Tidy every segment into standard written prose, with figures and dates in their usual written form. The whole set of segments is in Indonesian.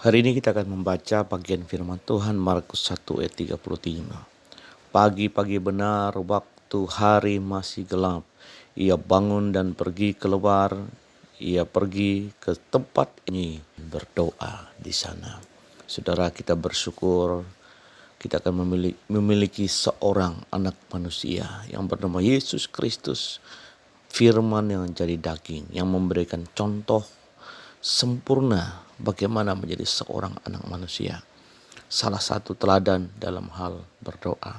Hari ini kita akan membaca bagian firman Tuhan Markus 1 ayat 35. Pagi-pagi benar waktu hari masih gelap, ia bangun dan pergi keluar. Ia pergi ke tempat ini berdoa di sana. Saudara, kita bersyukur kita akan memiliki seorang anak manusia yang bernama Yesus Kristus, firman yang jadi daging, yang memberikan contoh sempurna bagaimana menjadi seorang anak manusia. Salah satu teladan dalam hal berdoa.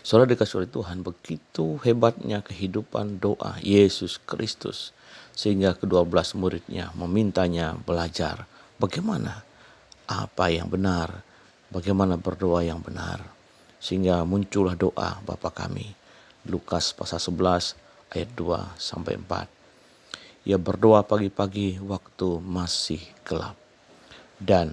Saudara dikasih oleh Tuhan, begitu hebatnya kehidupan doa Yesus Kristus, sehingga ke-12 muridnya memintanya belajar bagaimana apa yang benar, bagaimana berdoa yang benar. Sehingga muncullah doa Bapa kami. Lukas pasal 11 ayat 2-4. Ia berdoa pagi-pagi waktu masih gelap dan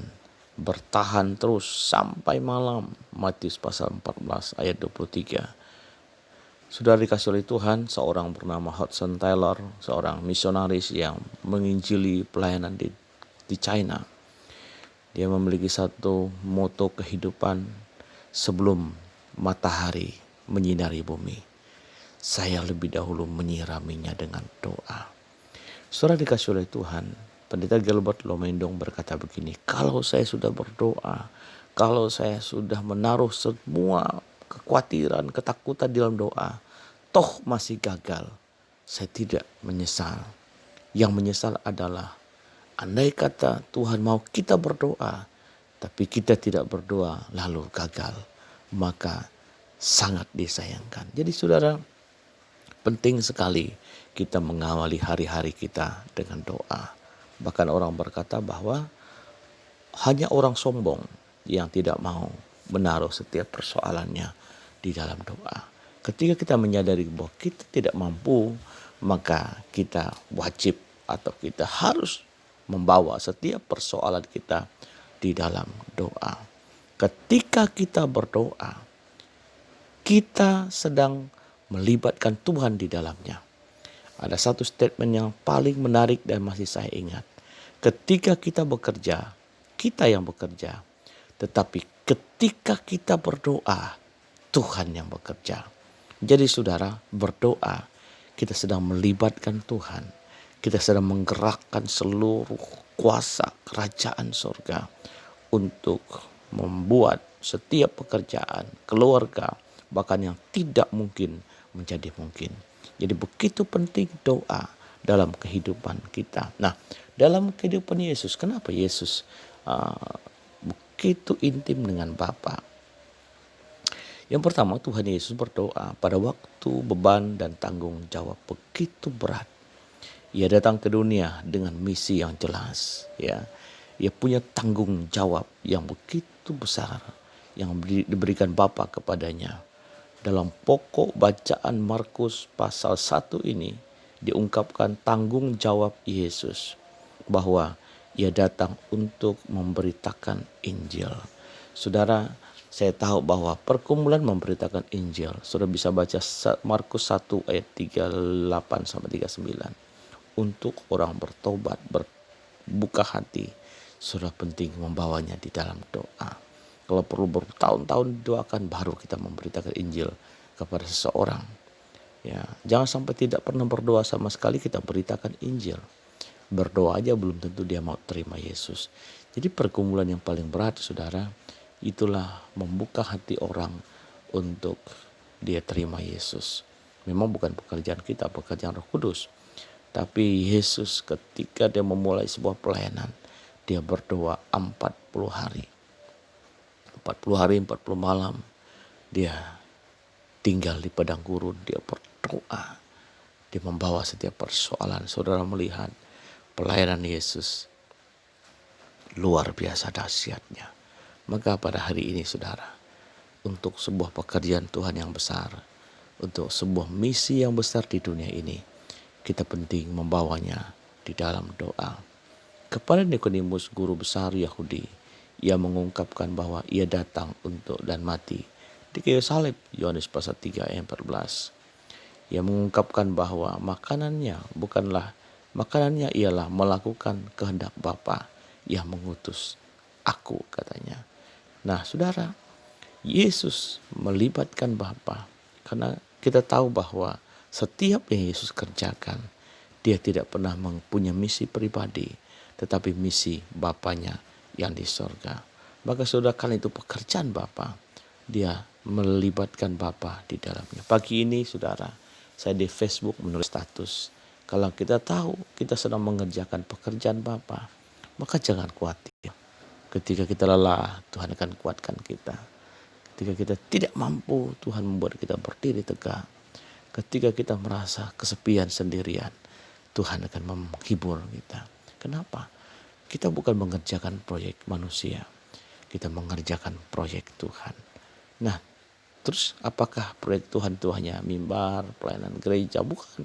bertahan terus sampai malam. Matius pasal 14 ayat 23. Sudah dikasih oleh Tuhan, seorang bernama Hudson Taylor, seorang misionaris yang menginjili pelayanan di China. Dia memiliki satu moto kehidupan sebelum matahari menyinari bumi. Saya lebih dahulu menyiraminya dengan doa. Saudara dikasih oleh Tuhan, Pendeta Gilbert Lomendong berkata begini, kalau saya sudah berdoa, kalau saya sudah menaruh semua kekhawatiran, ketakutan di dalam doa, toh masih gagal, saya tidak menyesal. Yang menyesal adalah andai kata Tuhan mau kita berdoa, tapi kita tidak berdoa lalu gagal, maka sangat disayangkan. Jadi saudara, penting sekali kita mengawali hari-hari kita dengan doa. Bahkan orang berkata bahwa hanya orang sombong yang tidak mau menaruh setiap persoalannya di dalam doa. Ketika kita menyadari bahwa kita tidak mampu, maka kita wajib atau kita harus membawa setiap persoalan kita di dalam doa. Ketika kita berdoa, kita sedang melibatkan Tuhan di dalamnya. Ada satu statement yang paling menarik dan masih saya ingat. Ketika kita bekerja, kita yang bekerja. Tetapi ketika kita berdoa, Tuhan yang bekerja. Jadi saudara, berdoa, kita sedang melibatkan Tuhan. Kita sedang menggerakkan seluruh kuasa kerajaan surga untuk membuat setiap pekerjaan, keluarga, bahkan yang tidak mungkin menjadi mungkin. Jadi begitu penting doa dalam kehidupan kita. Nah, dalam kehidupan Yesus, kenapa Yesus begitu intim dengan Bapa? Yang pertama, Tuhan Yesus berdoa pada waktu beban dan tanggung jawab begitu berat. Ia datang ke dunia dengan misi yang jelas, ya. Ia punya tanggung jawab yang begitu besar yang diberikan Bapa kepadanya. Dalam pokok bacaan Markus pasal 1 ini diungkapkan tanggung jawab Yesus bahwa ia datang untuk memberitakan Injil. Saudara, saya tahu bahwa perkumpulan memberitakan Injil. Saudara bisa baca Markus 1 ayat 38-39. Untuk orang bertobat, berbuka hati, saudara penting membawanya di dalam doa. Kalau perlu bertahun-tahun doakan baru kita memberitakan Injil kepada seseorang. Ya, jangan sampai tidak pernah berdoa sama sekali kita beritakan Injil. Berdoa aja belum tentu dia mau terima Yesus. Jadi pergumulan yang paling berat saudara, itulah membuka hati orang untuk dia terima Yesus. Memang bukan pekerjaan kita, pekerjaan Roh Kudus. Tapi Yesus ketika dia memulai sebuah pelayanan, dia berdoa 40 hari. 40 hari, 40 malam dia tinggal di padang gurun, dia berdoa. Dia membawa setiap persoalan. Saudara melihat pelayanan Yesus luar biasa dahsyatnya. Maka pada hari ini saudara, untuk sebuah pekerjaan Tuhan yang besar, untuk sebuah misi yang besar di dunia ini, kita penting membawanya di dalam doa. Kepada Nikodemus, guru besar Yahudi, ia mengungkapkan bahwa ia datang untuk dan mati di kayu salib. Yohanes pasal 3 ayat 14. Ia mengungkapkan bahwa makanannya ialah melakukan kehendak Bapa yang mengutus aku, katanya. Nah, saudara, Yesus melibatkan Bapa karena kita tahu bahwa setiap yang Yesus kerjakan, dia tidak pernah mempunyai misi pribadi, tetapi misi Bapanya yang di sorga. Maka saudara, karena itu pekerjaan Bapa, dia melibatkan Bapa di dalamnya. Pagi ini saudara, saya di Facebook menulis status, kalau kita tahu kita sedang mengerjakan pekerjaan Bapa, maka jangan khawatir. Ketika kita lelah, Tuhan akan kuatkan kita. Ketika kita tidak mampu, Tuhan membuat kita berdiri tegak. Ketika kita merasa kesepian sendirian, Tuhan akan menghibur kita. Kenapa? Kita bukan mengerjakan proyek manusia, kita mengerjakan proyek Tuhan. Nah, terus apakah proyek Tuhan itu hanya mimbar, pelayanan gereja? Bukan.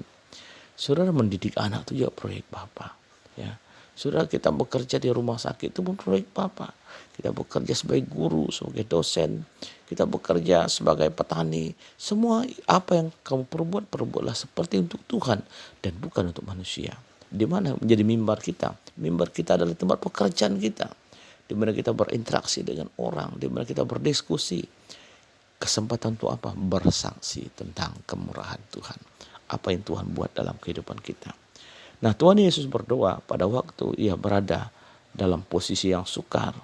Saudara, mendidik anak itu juga proyek Bapa. Ya, saudara, kita bekerja di rumah sakit itu pun proyek Bapa. Kita bekerja sebagai guru, sebagai dosen, kita bekerja sebagai petani. Semua apa yang kamu perbuatlah seperti untuk Tuhan dan bukan untuk manusia. Di mana menjadi mimbar kita? Mimbar kita adalah tempat pekerjaan kita, di mana kita berinteraksi dengan orang, di mana kita berdiskusi. Kesempatan untuk apa? Bersaksi tentang kemurahan Tuhan. Apa yang Tuhan buat dalam kehidupan kita. Nah, Tuhan Yesus berdoa pada waktu ia berada dalam posisi yang sukar.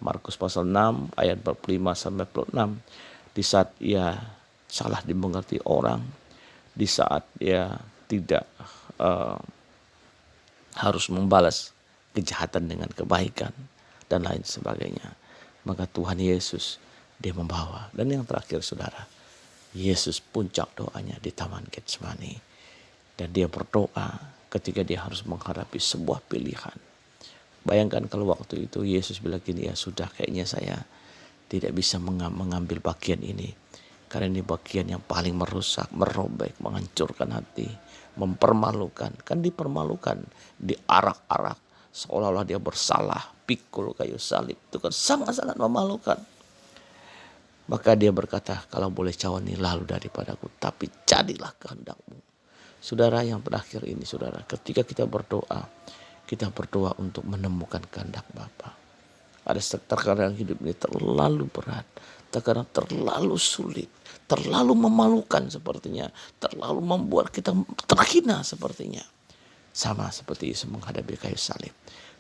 Markus pasal 6 ayat 45 sampai 46. Di saat ia salah dimengerti orang, di saat ia tidak harus membalas kejahatan dengan kebaikan dan lain sebagainya. Maka Tuhan Yesus dia membawa. Dan yang terakhir saudara, Yesus puncak doanya di Taman Getsemani. Dan dia berdoa ketika dia harus menghadapi sebuah pilihan. Bayangkan kalau waktu itu Yesus bilang gini, ya sudah, kayaknya saya tidak bisa mengambil bagian ini. Karena ini bagian yang paling merusak, merobek, menghancurkan hati, mempermalukan. Kan dipermalukan, diarak-arak, seolah-olah dia bersalah, pikul kayu salib. Itu kan sangat-sangat memalukan. Maka dia berkata, kalau boleh cawan ini lalu daripadaku, tapi jadilah kehendakmu. Saudara, yang terakhir ini saudara, ketika kita berdoa untuk menemukan kehendak Bapa. Ada terkadang hidup ini terlalu berat, terkadang terlalu sulit, terlalu memalukan sepertinya, terlalu membuat kita terhina sepertinya. Sama seperti Yesus menghadapi kayu salib.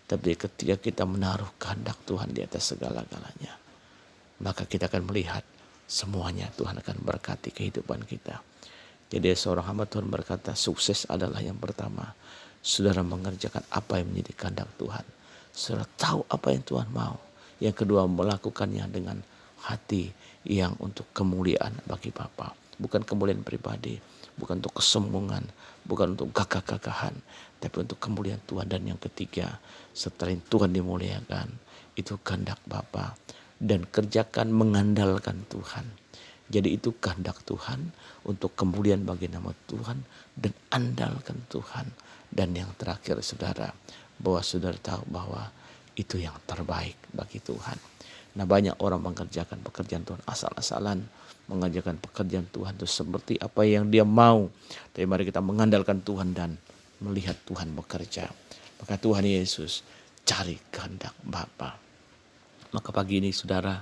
Tapi ketika kita menaruh kehendak Tuhan di atas segala-galanya, maka kita akan melihat semuanya Tuhan akan berkati kehidupan kita. Jadi seorang hamba Tuhan berkata, sukses adalah yang pertama, saudara mengerjakan apa yang menjadi kehendak Tuhan. Saudara tahu apa yang Tuhan mau. Yang kedua, melakukannya dengan hati yang untuk kemuliaan bagi Bapa. Bukan kemuliaan pribadi, bukan untuk kesombongan, bukan untuk gagah-gagahan, tapi untuk kemuliaan Tuhan. Dan yang ketiga, setelah Tuhan dimuliakan, itu kehendak Bapa. Dan kerjakan mengandalkan Tuhan. Jadi itu kehendak Tuhan untuk kemuliaan bagi nama Tuhan dan andalkan Tuhan. Dan yang terakhir saudara, bahwa saudara tahu bahwa itu yang terbaik bagi Tuhan. Nah, banyak orang mengerjakan pekerjaan Tuhan asal-asalan, mengerjakan pekerjaan Tuhan itu seperti apa yang dia mau. Tapi mari kita mengandalkan Tuhan dan melihat Tuhan bekerja. Maka Tuhan Yesus cari kehendak Bapa. Maka pagi ini saudara,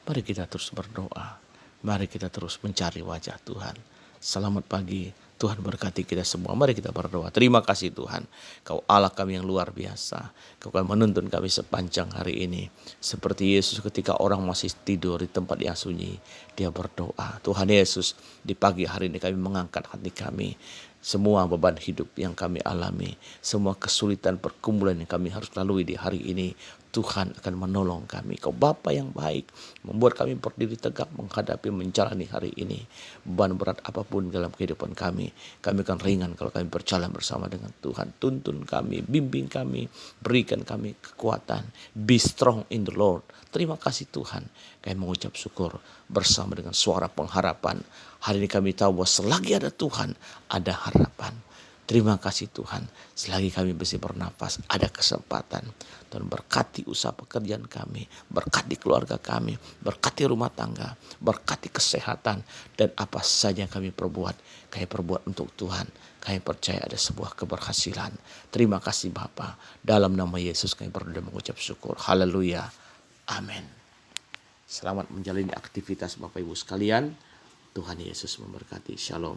mari kita terus berdoa. Mari kita terus mencari wajah Tuhan. Selamat pagi, Tuhan berkati kita semua. Mari kita berdoa. Terima kasih Tuhan, Kau Allah kami yang luar biasa. Kau akan menuntun kami sepanjang hari ini. Seperti Yesus ketika orang masih tidur di tempat yang sunyi, dia berdoa. Tuhan Yesus, di pagi hari ini kami mengangkat hati kami. Semua beban hidup yang kami alami, semua kesulitan pergumulan yang kami harus lalui di hari ini, Tuhan akan menolong kami. Kau Bapa yang baik, membuat kami berdiri tegak menghadapi menjalani hari ini. Beban berat apapun dalam kehidupan kami akan ringan kalau kami berjalan bersama dengan Tuhan. Tuntun kami, bimbing kami, berikan kami kekuatan. Be strong in the Lord. Terima kasih Tuhan. Kami mengucap syukur bersama dengan suara pengharapan. Hari ini kami tahu bahwa selagi ada Tuhan, ada harapan. Terima kasih Tuhan, selagi kami masih bernafas, ada kesempatan. Tuhan berkati usaha pekerjaan kami, berkati keluarga kami, berkati rumah tangga, berkati kesehatan, dan apa saja yang kami perbuat untuk Tuhan. Kami percaya ada sebuah keberhasilan. Terima kasih Bapa. Dalam nama Yesus kami berdoa dan mengucap syukur. Haleluya. Amin. Selamat menjalani aktivitas Bapak Ibu sekalian. Tuhan Yesus memberkati. Shalom.